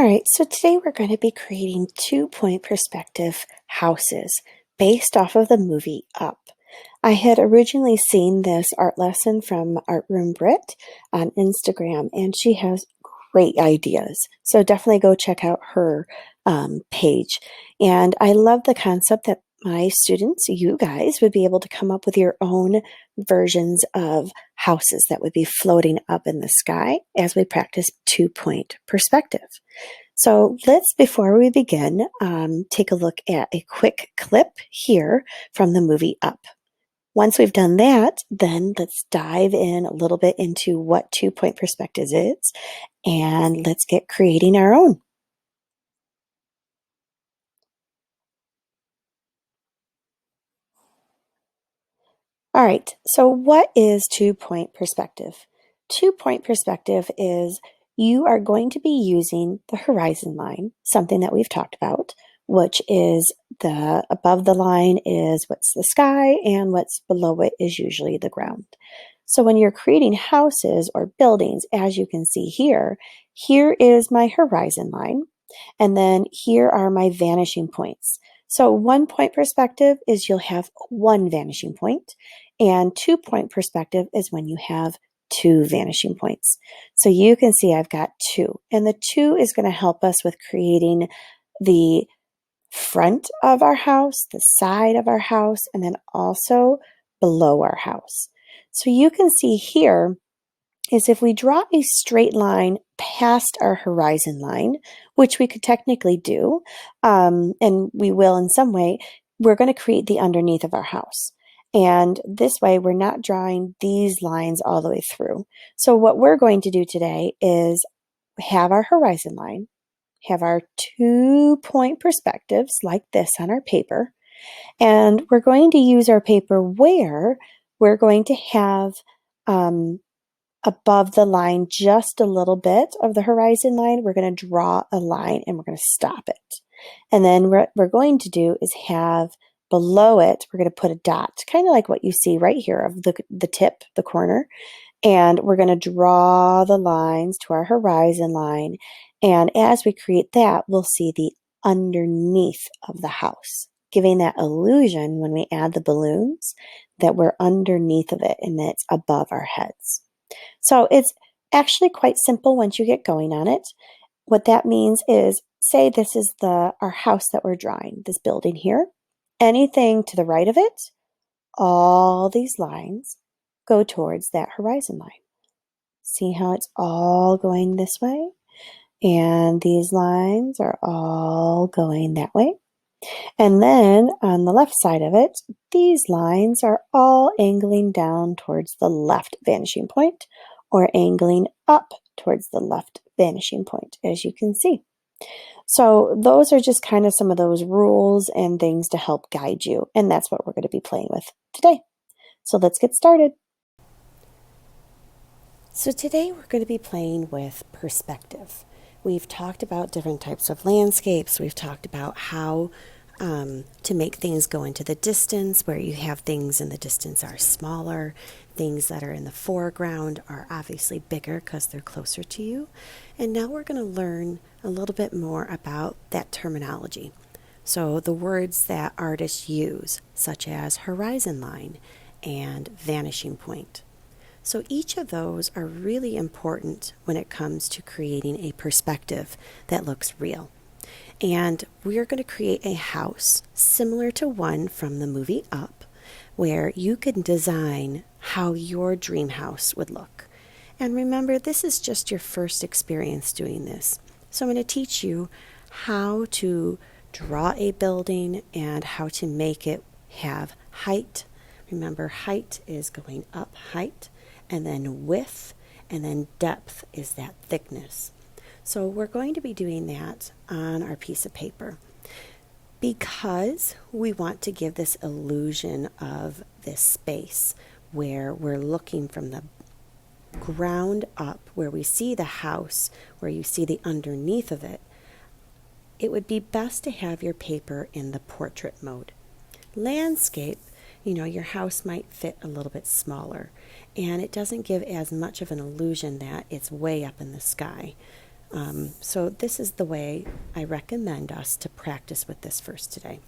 All right, so today we're going to be creating 2-point perspective houses based off of the movie Up. I had originally seen this art lesson from Art Room Brit on Instagram, and she has great ideas. So definitely go check out her page. And I love the concept that my students, you guys, would be able to come up with your own versions of houses that would be floating up in the sky as we practice 2-point perspective. So before we begin, take a look at a quick clip here from the movie Up. Once we've done that, then let's dive in a little bit into what 2-point perspective is, and let's get creating our own. All right, so what is 2-point perspective? 2-point perspective is you are going to be using the horizon line, something that we've talked about, which is above the line is what's the sky and what's below it is usually the ground. So when you're creating houses or buildings, as you can see here, here is my horizon line, and then here are my vanishing points. So 1-point perspective is you'll have one vanishing point, and 2-point perspective is when you have two vanishing points. So you can see I've got two, and the two is going to help us with creating the front of our house, the side of our house, and then also below our house. So you can see here is if we draw a straight line past our horizon line, which we could technically do, and we will in some way, we're going to create the underneath of our house. And this way, we're not drawing these lines all the way through. So what we're going to do today is have our horizon line, have our 2-point perspectives like this on our paper, and we're going to use our paper where we're going to have above the line just a little bit of the horizon line. We're going to draw a line and we're going to stop it. And then what we're going to do is have below it, we're going to put a dot, kind of like what you see right here of the tip, the corner. And we're going to draw the lines to our horizon line. And as we create that, we'll see the underneath of the house, giving that illusion when we add the balloons that we're underneath of it and that it's above our heads. So it's actually quite simple once you get going on it. What that means is, say this is our house that we're drawing, this building here. Anything to the right of it, all these lines go towards that horizon line. See how it's all going this way? And these lines are all going that way. And then on the left side of it, these lines are all angling down towards the left vanishing point or angling up towards the left vanishing point, as you can see. So those are just kind of some of those rules and things to help guide you. And that's what we're going to be playing with today. So let's get started. So today we're going to be playing with perspective. We've talked about different types of landscapes. We've talked about how to make things go into the distance, where you have things in the distance are smaller. Things that are in the foreground are obviously bigger because they're closer to you. And now we're going to learn a little bit more about that terminology. So the words that artists use, such as horizon line and vanishing point. So each of those are really important when it comes to creating a perspective that looks real. And we are going to create a house similar to one from the movie Up, where you can design how your dream house would look. And remember, this is just your first experience doing this. So I'm going to teach you how to draw a building and how to make it have height. Remember, height is going up height, and then width, and then depth is that thickness. So we're going to be doing that on our piece of paper because we want to give this illusion of this space where we're looking from the ground up, where we see the house, where you see the underneath of it. It would be best to have your paper in the portrait mode. Landscape, your house might fit a little bit smaller, and it doesn't give as much of an illusion that it's way up in the sky. So this is the way I recommend us to practice with this first today.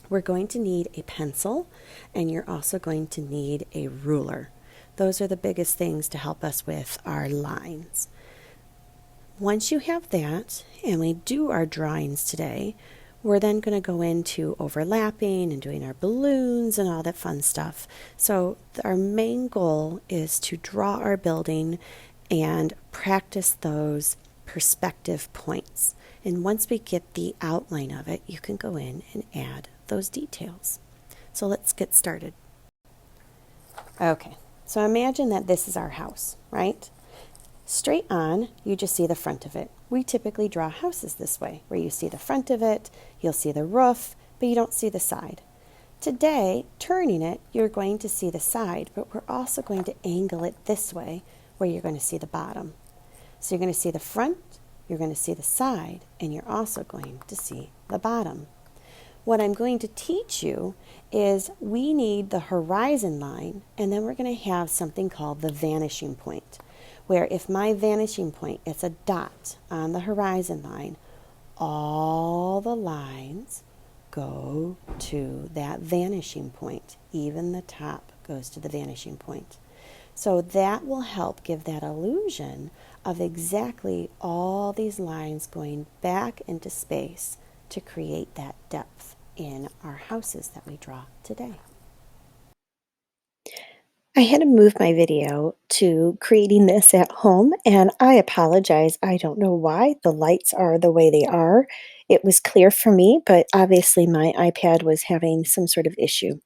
We're going to need a pencil, and you're also going to need a ruler. Those are the biggest things to help us with our lines. Once you have that, and we do our drawings today, we're then going to go into overlapping and doing our balloons and all that fun stuff. So our main goal is to draw our building and practice those perspective points. And once we get the outline of it, you can go in and add those details. So let's get started. Okay, so imagine that this is our house, right? Straight on, you just see the front of it. We typically draw houses this way, where you see the front of it, you'll see the roof, but you don't see the side. Today, turning it, you're going to see the side, but we're also going to angle it this way, where you're going to see the bottom. So you're going to see the front, you're going to see the side, and you're also going to see the bottom. What I'm going to teach you is we need the horizon line, and then we're going to have something called the vanishing point, where if my vanishing point is a dot on the horizon line, all the lines go to that vanishing point. Even the top goes to the vanishing point. So that will help give that illusion of exactly all these lines going back into space to create that depth in our houses that we draw today. I had to move my video to creating this at home, and I apologize. I don't know why the lights are the way they are. It was clear for me, but obviously my iPad was having some sort of issue.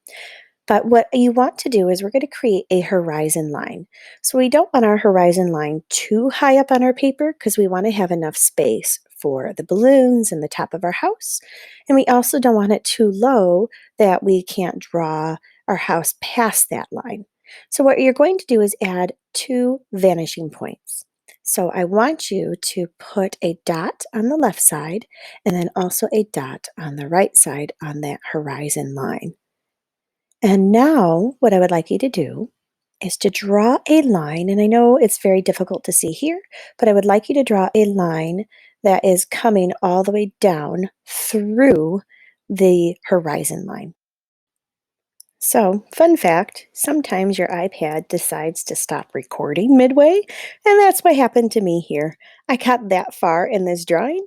But what you want to do is we're going to create a horizon line. So we don't want our horizon line too high up on our paper because we want to have enough space for the balloons and the top of our house. And we also don't want it too low that we can't draw our house past that line. So what you're going to do is add two vanishing points. So I want you to put a dot on the left side and then also a dot on the right side on that horizon line. And now, what I would like you to do is to draw a line, and I know it's very difficult to see here, but I would like you to draw a line that is coming all the way down through the horizon line. So, fun fact, sometimes your iPad decides to stop recording midway, and that's what happened to me here. I got that far in this drawing,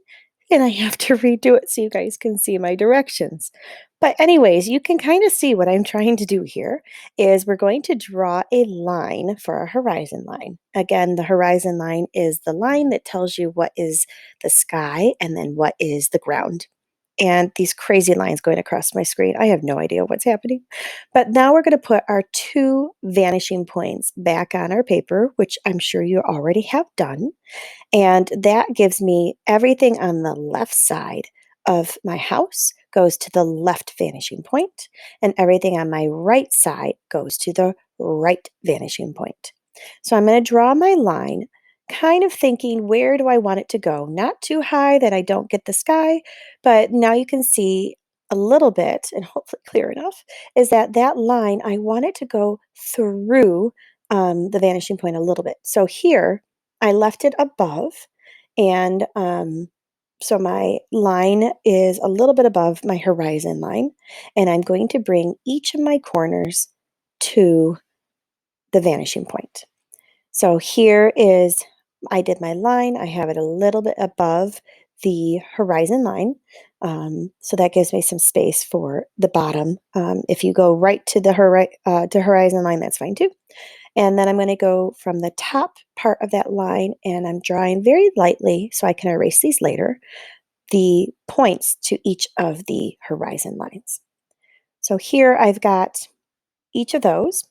and I have to redo it so you guys can see my directions. But anyways, you can kind of see what I'm trying to do here is we're going to draw a line for our horizon line. Again, the horizon line is the line that tells you what is the sky and then what is the ground. And these crazy lines going across my screen, I have no idea what's happening. But now we're going to put our two vanishing points back on our paper, which I'm sure you already have done. And that gives me everything on the left side of my house goes to the left vanishing point, and everything on my right side goes to the right vanishing point. So I'm going to draw my line, kind of thinking, where do I want it to go? Not too high that I don't get the sky, but now you can see a little bit, and hopefully clear enough, is that that line, I want it to go through the vanishing point a little bit. So here, I left it above, and so my line is a little bit above my horizon line, and I'm going to bring each of my corners to the vanishing point. So here is, I did my line, I have it a little bit above the horizon line. So that gives me some space for the bottom. If you go right to the to horizon line, that's fine too. And then I'm going to go from the top part of that line, and I'm drawing very lightly so I can erase these later, the points to each of the horizon lines. So here I've got each of those,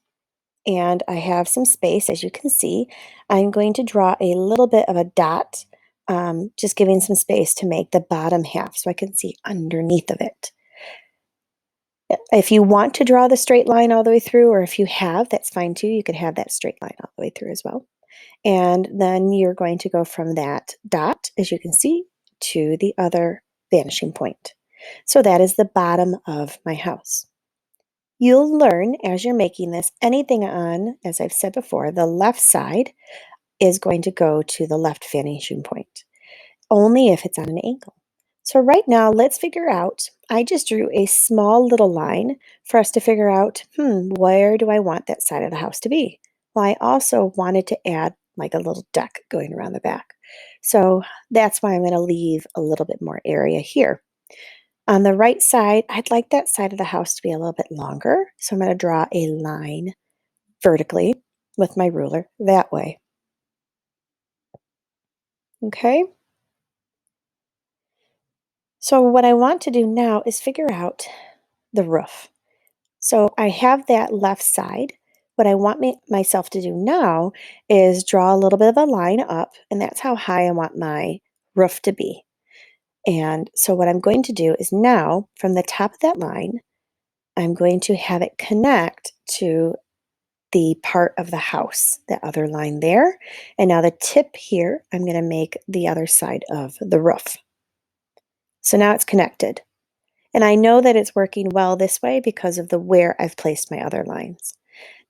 and I have some space, as you can see. I'm going to draw a little bit of a dot, just giving some space to make the bottom half so I can see underneath of it. If you want to draw the straight line all the way through, or if you have, that's fine too. You could have that straight line all the way through as well. And then you're going to go from that dot, as you can see, to the other vanishing point. So that is the bottom of my house. You'll learn as you're making this, anything on, as I've said before, the left side is going to go to the left vanishing point. only if it's on an angle. So right now, let's figure out, I just drew a small little line for us to figure out, where do I want that side of the house to be? Well, I also wanted to add like a little deck going around the back. So that's why I'm going to leave a little bit more area here. On the right side, I'd like that side of the house to be a little bit longer. So I'm going to draw a line vertically with my ruler that way. Okay. So what I want to do now is figure out the roof. So I have that left side. What I want myself to do now is draw a little bit of a line up, and that's how high I want my roof to be. And so what I'm going to do is now, from the top of that line, I'm going to have it connect to the part of the house, that other line there. And now the tip here, I'm going to make the other side of the roof. So now it's connected. And I know that it's working well this way because of the where I've placed my other lines.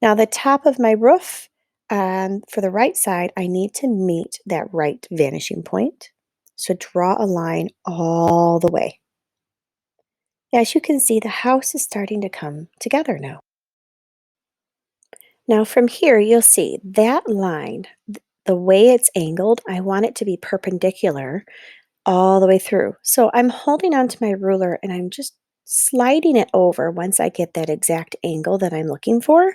Now the top of my roof, for the right side, I need to meet that right vanishing point. So draw a line all the way. As you can see, the house is starting to come together now. Now from here, you'll see that line, the way it's angled, I want it to be perpendicular all the way through. So I'm holding onto my ruler and I'm just sliding it over once I get that exact angle that I'm looking for.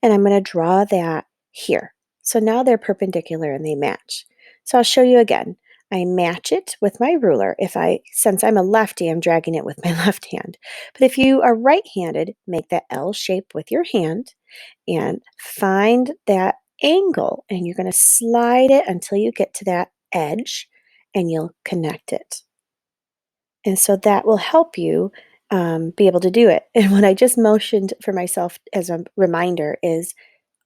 And I'm going to draw that here. So now they're perpendicular and they match. So I'll show you again. I match it with my ruler. Since I'm a lefty, I'm dragging it with my left hand. But if you are right-handed, make that L shape with your hand and find that angle, and you're going to slide it until you get to that edge and you'll connect it. And so that will help you be able to do it. And what I just motioned for myself as a reminder is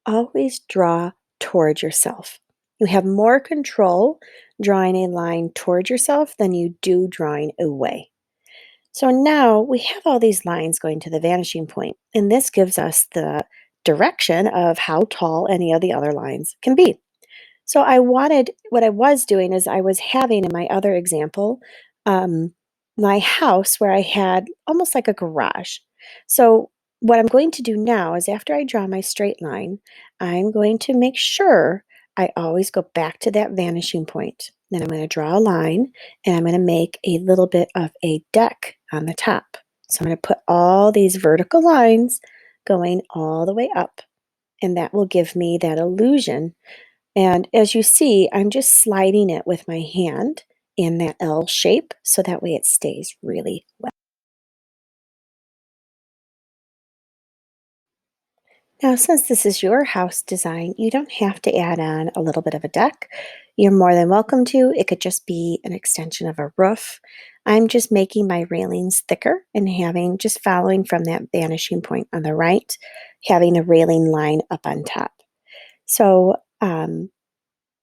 always draw towards yourself. You have more control drawing a line towards yourself than you do drawing away. So now we have all these lines going to the vanishing point, and this gives us the direction of how tall any of the other lines can be. So what I was doing is I was having in my other example, um, my house where I had almost like a garage. So what I'm going to do now is after I draw my straight line, I'm going to make sure I always go back to that vanishing point. Then I'm going to draw a line and I'm going to make a little bit of a deck on the top. So I'm going to put all these vertical lines going all the way up, and that will give me that illusion. And as you see, I'm just sliding it with my hand in that L shape so that way it stays really well. Now, since this is your house design, you don't have to add on a little bit of a deck. You're more than welcome to. It could just be an extension of a roof. I'm just making my railings thicker and just following from that vanishing point on the right, having a railing line up on top. So,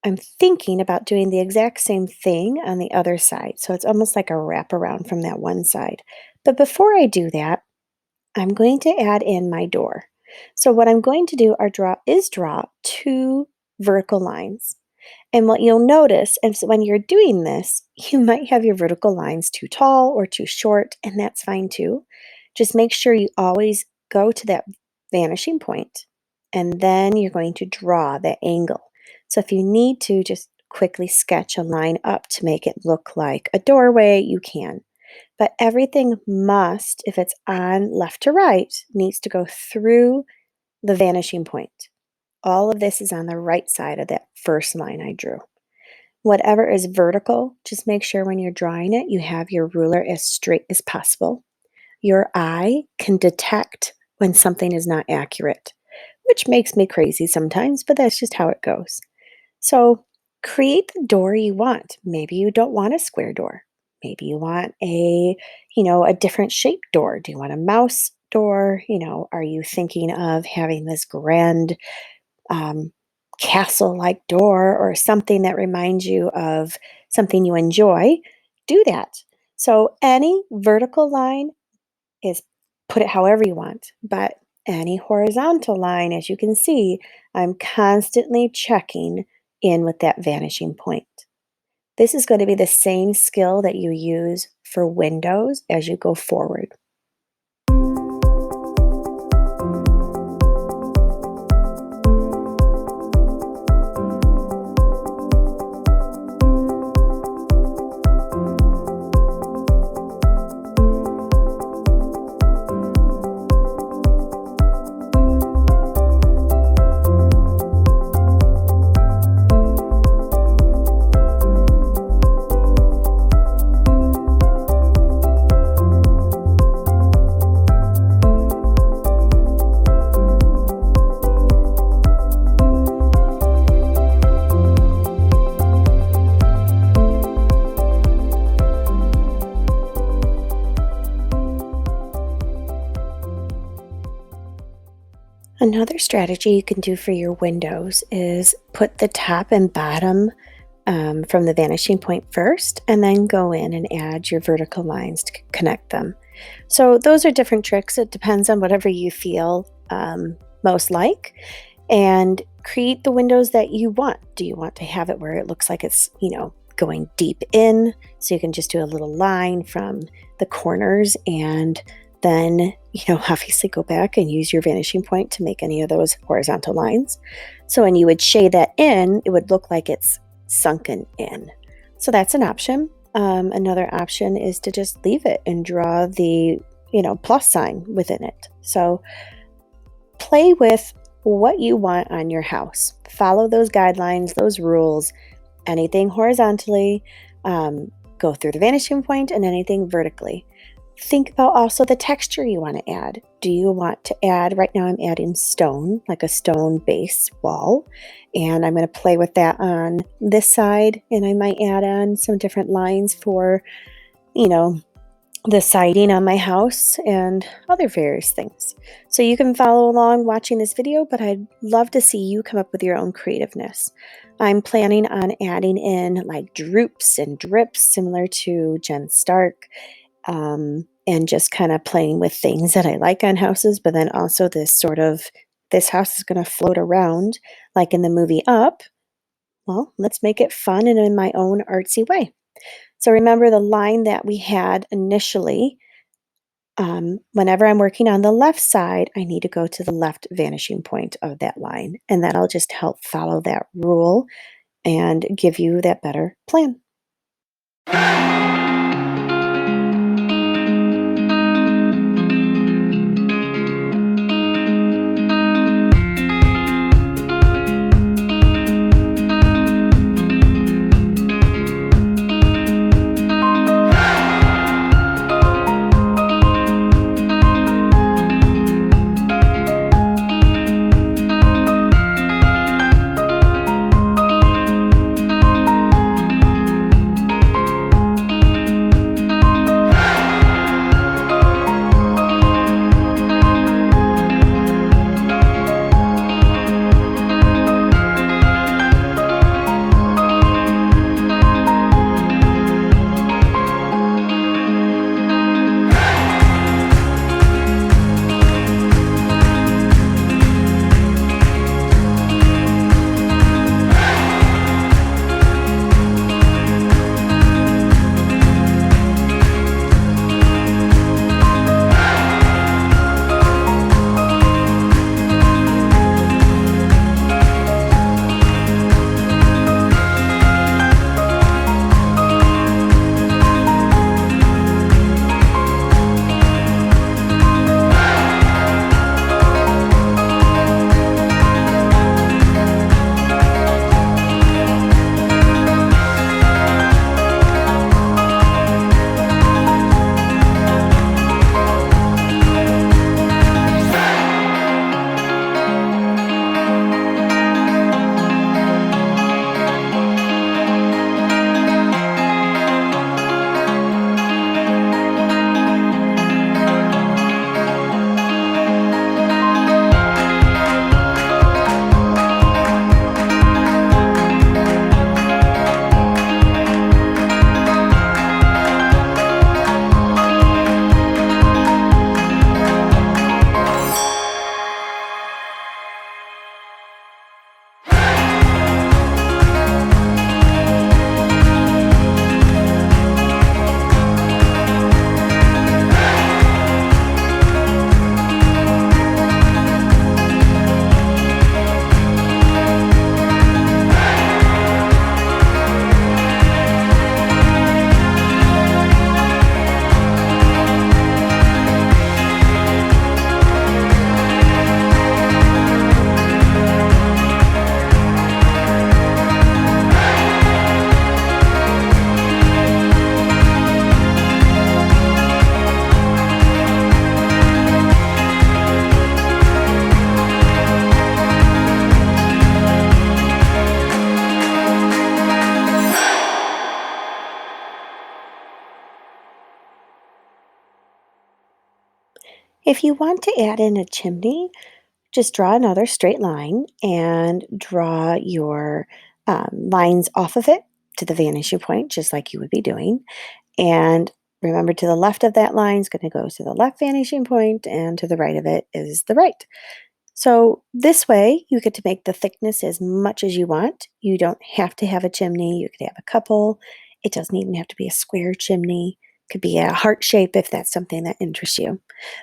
I'm thinking about doing the exact same thing on the other side. So it's almost like a wraparound from that one side. But before I do that, I'm going to add in my door. So what I'm going to do is draw two vertical lines. And what you'll notice is when you're doing this, you might have your vertical lines too tall or too short, and that's fine too. Just make sure you always go to that vanishing point, and then you're going to draw the angle. So if you need to just quickly sketch a line up to make it look like a doorway, you can. But everything must, if it's on left to right, needs to go through the vanishing point. All of this is on the right side of that first line I drew. Whatever is vertical, just make sure when you're drawing it, you have your ruler as straight as possible. Your eye can detect when something is not accurate, which makes me crazy sometimes, but that's just how it goes. So create the door you want. Maybe you don't want a square door. Maybe you want a different shaped door. Do you want a mouse door? Are you thinking of having this grand um, castle like door or something that reminds you of something you enjoy? Do that. So any vertical line is put it however you want, but any horizontal line, as you can see, I'm constantly checking in with that vanishing point. This is going to be the same skill that you use for windows as you go forward. Another strategy you can do for your windows is put the top and bottom from the vanishing point first, and then go in and add your vertical lines to connect them. So those are different tricks. It depends on whatever you feel most like, and create the windows that you want. Do you want to have it where it looks like it's, going deep in, so you can just do a little line from the corners, and then, obviously go back and use your vanishing point to make any of those horizontal lines. So when you would shade that in, it would look like it's sunken in. So that's an option. Another option is to just leave it and draw the, plus sign within it. So play with what you want on your house. Follow those guidelines, those rules. Anything horizontally, go through the vanishing point, and anything vertically. Think about also the texture you want to add. Do you want to add, right now I'm adding stone, like a stone base wall, and I'm going to play with that on this side, and I might add on some different lines for, the siding on my house and other various things. So you can follow along watching this video, but I'd love to see you come up with your own creativeness. I'm planning on adding in like droops and drips similar to Jen Stark, and just kind of playing with things that I like on houses, but then also this house is going to float around like in the movie Up. Well, let's make it fun and in my own artsy way. So remember the line that we had initially. Whenever I'm working on the left side, I need to go to the left vanishing point of that line, and that'll just help follow that rule and give you that better plan. If you want to add in a chimney, just draw another straight line and draw your lines off of it to the vanishing point, just like you would be doing. And remember, to the left of that line is going to go to the left vanishing point, and to the right of it is the right. So this way, you get to make the thickness as much as you want. You don't have to have a chimney. You could have a couple. It doesn't even have to be a square chimney. It could be a heart shape if that's something that interests you.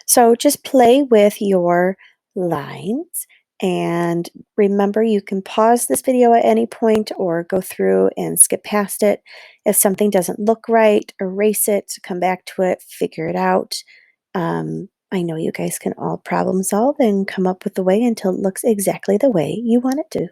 So just play with your lines, and remember, you can pause this video at any point or go through and skip past it. If something doesn't look right, erase it, come back to it, figure it out. I know you guys can all problem solve and come up with the way until it looks exactly the way you want it to.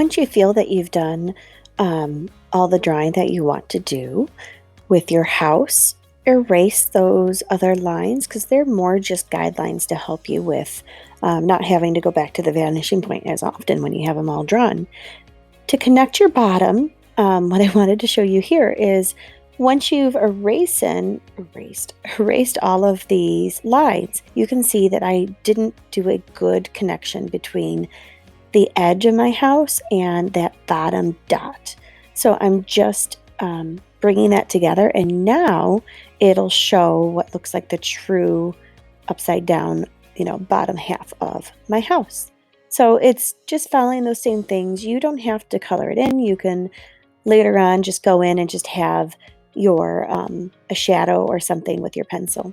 once you feel that you've done all the drawing that you want to do with your house, erase those other lines because they're more just guidelines to help you with not having to go back to the vanishing point as often when you have them all drawn. To connect your bottom, what I wanted to show you here is once you've erased all of these lines, you can see that I didn't do a good connection between the edge of my house and that bottom dot. So I'm just bringing that together, and now it'll show what looks like the true upside down, bottom half of my house. So it's just following those same things. You don't have to color it in. You can later on just go in and just have your a shadow or something with your pencil.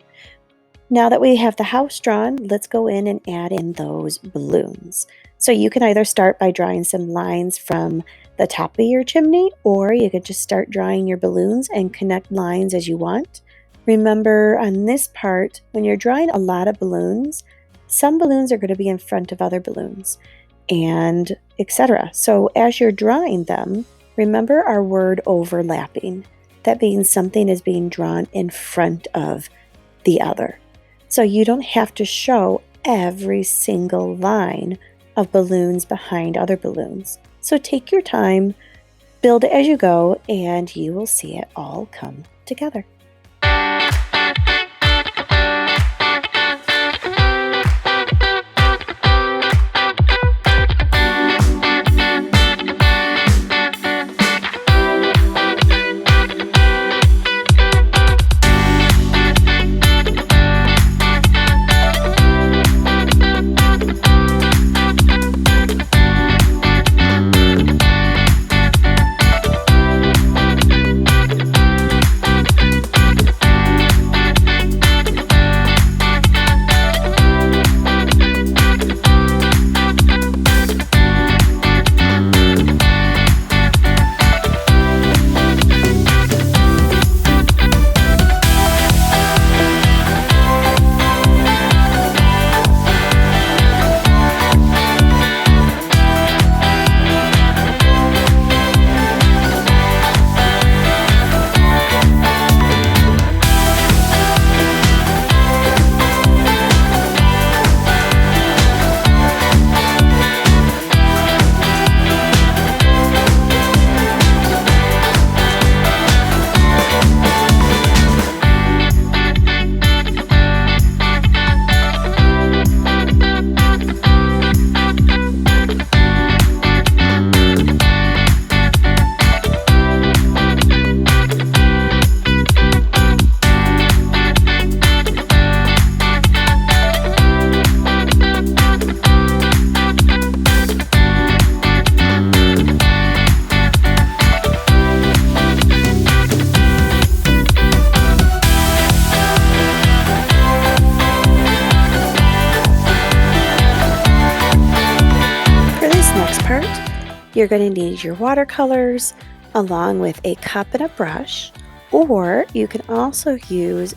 Now that we have the house drawn, let's go in and add in those balloons. So you can either start by drawing some lines from the top of your chimney, or you could just start drawing your balloons and connect lines as you want. Remember on this part, when you're drawing a lot of balloons, some balloons are going to be in front of other balloons, and etc. So as you're drawing them, remember our word overlapping. That means something is being drawn in front of the other. So you don't have to show every single line of balloons behind other balloons. So take your time, build it as you go, and you will see it all come together. You're going to need your watercolors along with a cup and a brush, or you can also use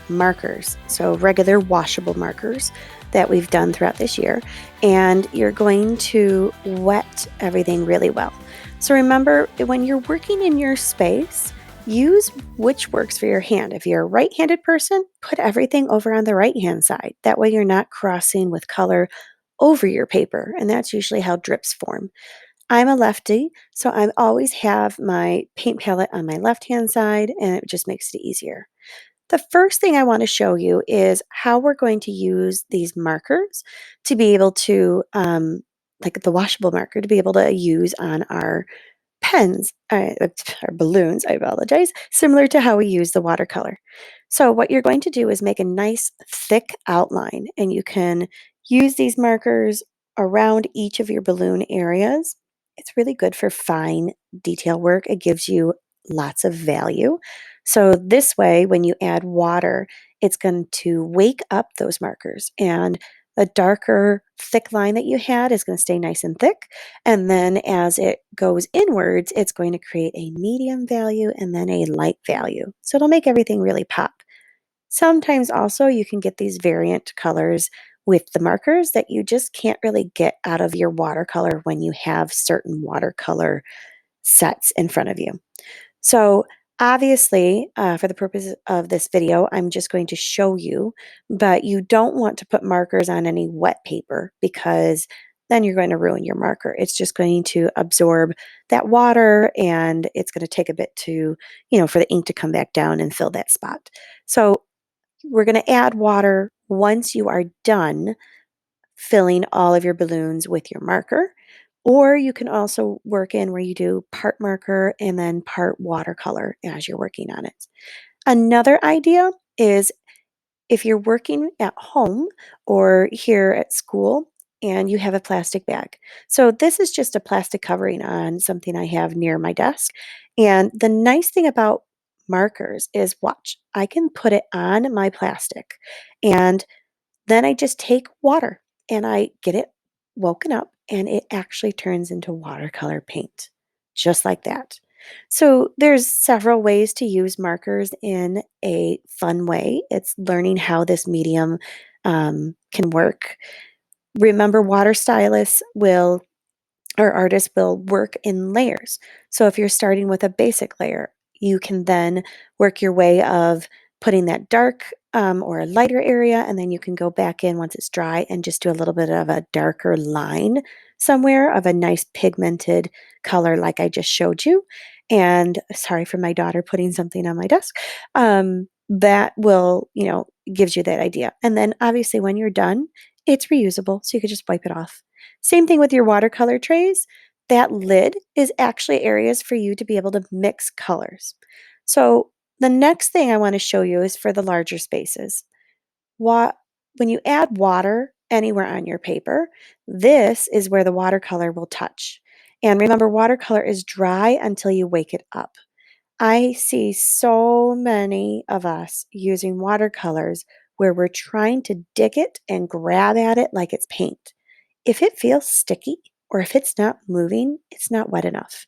markers, so regular washable markers that we've done throughout this year, and you're going to wet everything really well. So remember, when you're working in your space, use which works for your hand. If you're a right-handed person, put everything over on the right-hand side. That way you're not crossing with color over your paper, and that's usually how drips form. I'm a lefty, so I always have my paint palette on my left-hand side, and it just makes it easier. The first thing I want to show you is how we're going to use these markers to be able to, like the washable marker, to be able to use on our pens, or balloons, I apologize, similar to how we use the watercolor. So what you're going to do is make a nice thick outline, and you can use these markers around each of your balloon areas. It's really good for fine detail work. It gives you lots of value. So this way, when you add water, it's going to wake up those markers, and the darker thick line that you had is going to stay nice and thick. And then as it goes inwards, it's going to create a medium value and then a light value. So it'll make everything really pop. Sometimes also you can get these variant colors with the markers that you just can't really get out of your watercolor when you have certain watercolor sets in front of you. So obviously, for the purpose of this video, I'm just going to show you, but you don't want to put markers on any wet paper because then you're going to ruin your marker. It's just going to absorb that water and it's going to take a bit to, for the ink to come back down and fill that spot. So we're going to add water once you are done filling all of your balloons with your marker. Or you can also work in where you do part marker and then part watercolor as you're working on it. Another idea is if you're working at home or here at school and you have a plastic bag. So this is just a plastic covering on something I have near my desk. And the nice thing about markers is watch, I can put it on my plastic and then I just take water and I get it woken up and it actually turns into watercolor paint, just like that. So there's several ways to use markers in a fun way. It's learning how this medium can work. Remember, water stylists will or artists will work in layers. So if you're starting with a basic layer, you can then work your way of putting that dark or a lighter area, and then you can go back in once it's dry and just do a little bit of a darker line somewhere of a nice pigmented color like I just showed you. And sorry for my daughter putting something on my desk. That will, gives you that idea. And then obviously when you're done, it's reusable, so you could just wipe it off. Same thing with your watercolor trays. That lid is actually areas for you to be able to mix colors. So the next thing I want to show you is for the larger spaces. When you add water anywhere on your paper, this is where the watercolor will touch. And remember, watercolor is dry until you wake it up. I see so many of us using watercolors where we're trying to dig it and grab at it like it's paint. If it feels sticky or if it's not moving, it's not wet enough.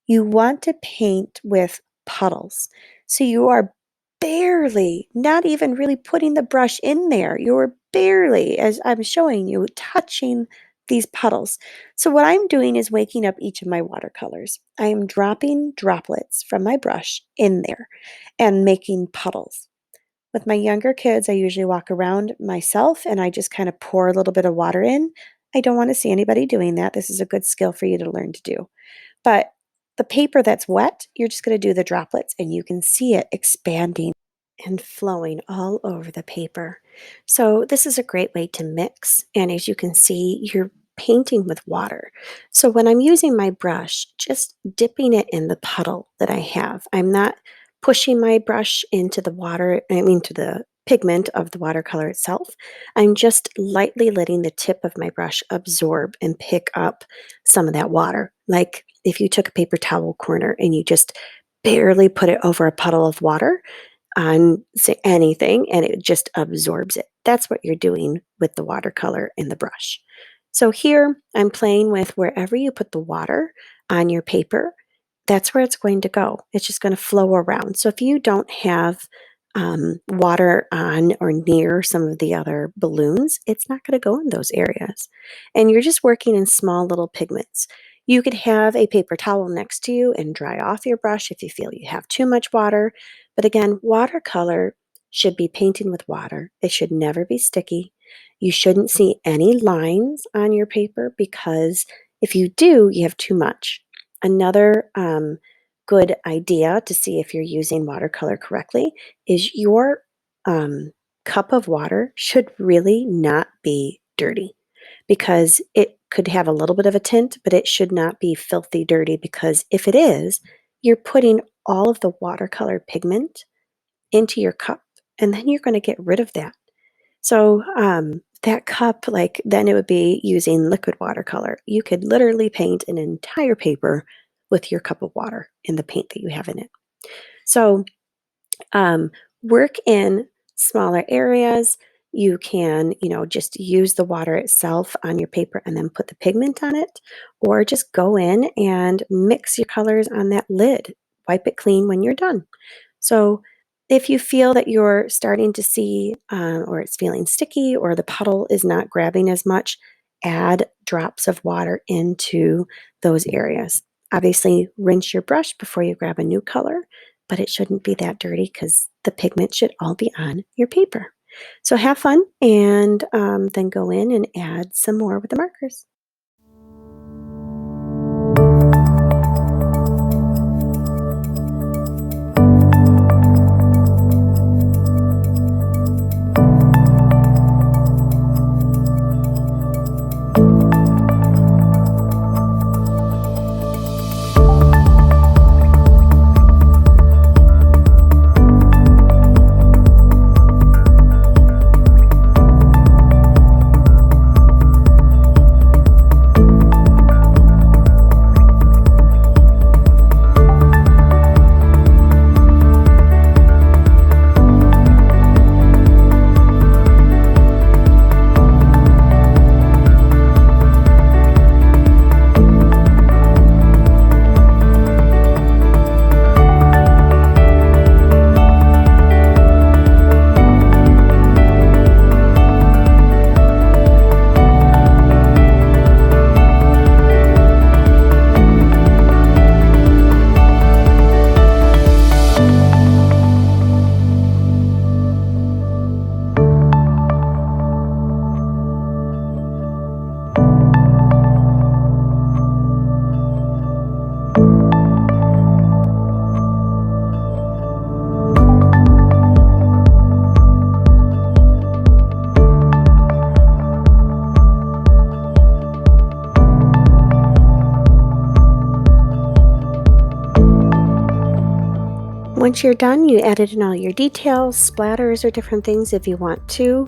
You want to paint with puddles. So you are barely, not even really putting the brush in there. You're barely, as I'm showing you, touching these puddles. So what I'm doing is waking up each of my watercolors. I am dropping droplets from my brush in there and making puddles. With my younger kids, I usually walk around myself and I just kind of pour a little bit of water in. I don't want to see anybody doing that. This is a good skill for you to learn to do. But the paper that's wet, you're just going to do the droplets and you can see it expanding and flowing all over the paper. So this is a great way to mix. And as you can see, you're painting with water. So when I'm using my brush, just dipping it in the puddle that I have, I'm not pushing my brush into the water, to the pigment of the watercolor itself. I'm just lightly letting the tip of my brush absorb and pick up some of that water. Like if you took a paper towel corner and you just barely put it over a puddle of water, on say anything and it just absorbs it. That's what you're doing with the watercolor in the brush. So here I'm playing with wherever you put the water on your paper, that's where it's going to go. It's just going to flow around. So if you don't have water on or near some of the other balloons, it's not going to go in those areas. And you're just working in small little pigments. You could have a paper towel next to you and dry off your brush if you feel you have too much water. But again, watercolor should be painting with water. It should never be sticky. You shouldn't see any lines on your paper because if you do, you have too much. Another good idea to see if you're using watercolor correctly is your cup of water should really not be dirty because it could have a little bit of a tint, but it should not be filthy dirty because if it is, you're putting all of the watercolor pigment into your cup and then you're going to get rid of that. So that cup, like then it would be using liquid watercolor. You could literally paint an entire paper with your cup of water in the paint that you have in it. So work in smaller areas. You can, just use the water itself on your paper and then put the pigment on it, or just go in and mix your colors on that lid. Wipe it clean when you're done. So If you feel that you're starting to see or it's feeling sticky or the puddle is not grabbing as much, add drops of water into those areas. Obviously, rinse your brush before you grab a new color, but it shouldn't be that dirty because the pigment should all be on your paper. So have fun and then go in and add some more with the markers. Once you're done, you added in all your details, splatters, or different things if you want to.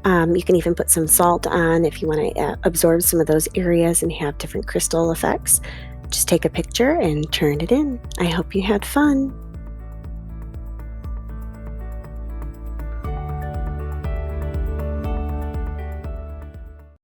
You can even put some salt on if you want to absorb some of those areas and have different crystal effects. Just take a picture and turn it in. I hope you had fun.